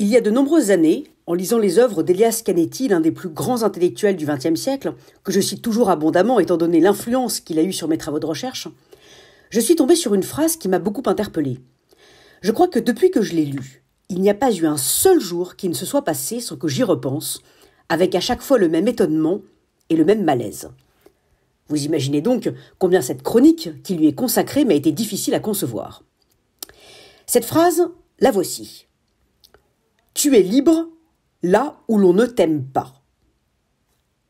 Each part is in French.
Il y a de nombreuses années, en lisant les œuvres d'Elias Canetti, l'un des plus grands intellectuels du XXe siècle, que je cite toujours abondamment étant donné l'influence qu'il a eue sur mes travaux de recherche, je suis tombée sur une phrase qui m'a beaucoup interpellée. Je crois que depuis que je l'ai lue, il n'y a pas eu un seul jour qui ne se soit passé sans que j'y repense, avec à chaque fois le même étonnement et le même malaise. Vous imaginez donc combien cette chronique qui lui est consacrée m'a été difficile à concevoir. Cette phrase, la voici. « Tu es libre là où l'on ne t'aime pas. »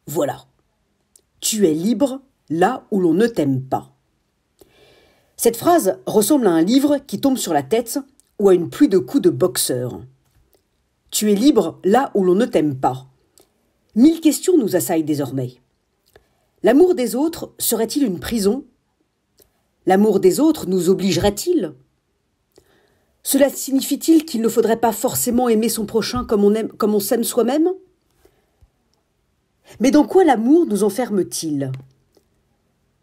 Voilà. Tu es libre là où l'on ne t'aime pas. Cette phrase ressemble à un livre qui tombe sur la tête ou à une pluie de coups de boxeur. Tu es libre là où l'on ne t'aime pas. 1000 questions nous assaillent désormais. L'amour des autres serait-il une prison? L'amour des autres nous obligerait-il? Cela signifie-t-il qu'il ne faudrait pas forcément aimer son prochain comme on s'aime soi-même? Mais dans quoi l'amour nous enferme-t-il?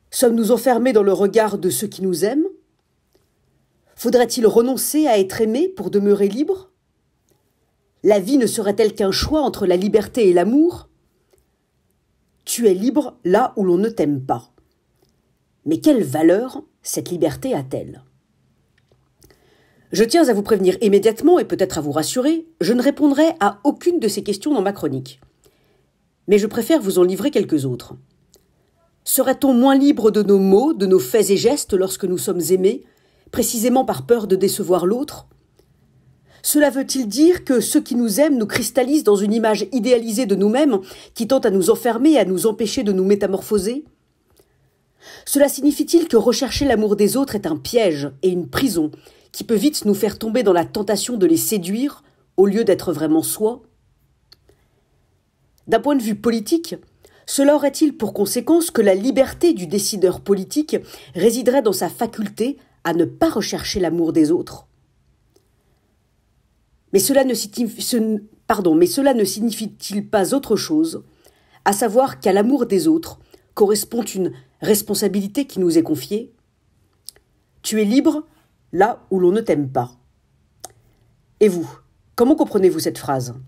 Sommes-nous enfermés dans le regard de ceux qui nous aiment? Faudrait-il renoncer à être aimé pour demeurer libre? La vie ne serait-elle qu'un choix entre la liberté et l'amour? Tu es libre là où l'on ne t'aime pas. Mais quelle valeur cette liberté a-t-elle? Je tiens à vous prévenir immédiatement et peut-être à vous rassurer, je ne répondrai à aucune de ces questions dans ma chronique. Mais je préfère vous en livrer quelques autres. Serait-on moins libre de nos mots, de nos faits et gestes lorsque nous sommes aimés, précisément par peur de décevoir l'autre? Cela veut-il dire que ceux qui nous aiment nous cristallisent dans une image idéalisée de nous-mêmes qui tente à nous enfermer et à nous empêcher de nous métamorphoser? Cela signifie-t-il que rechercher l'amour des autres est un piège et une prison qui peut vite nous faire tomber dans la tentation de les séduire au lieu d'être vraiment soi? D'un point de vue politique, cela aurait-il pour conséquence que la liberté du décideur politique résiderait dans sa faculté à ne pas rechercher l'amour des autres? Mais cela ne signifie-t-il pas autre chose, à savoir qu'à l'amour des autres correspond une responsabilité qui nous est confiée? Tu es libre là où l'on ne t'aime pas. Et vous, comment comprenez-vous cette phrase ?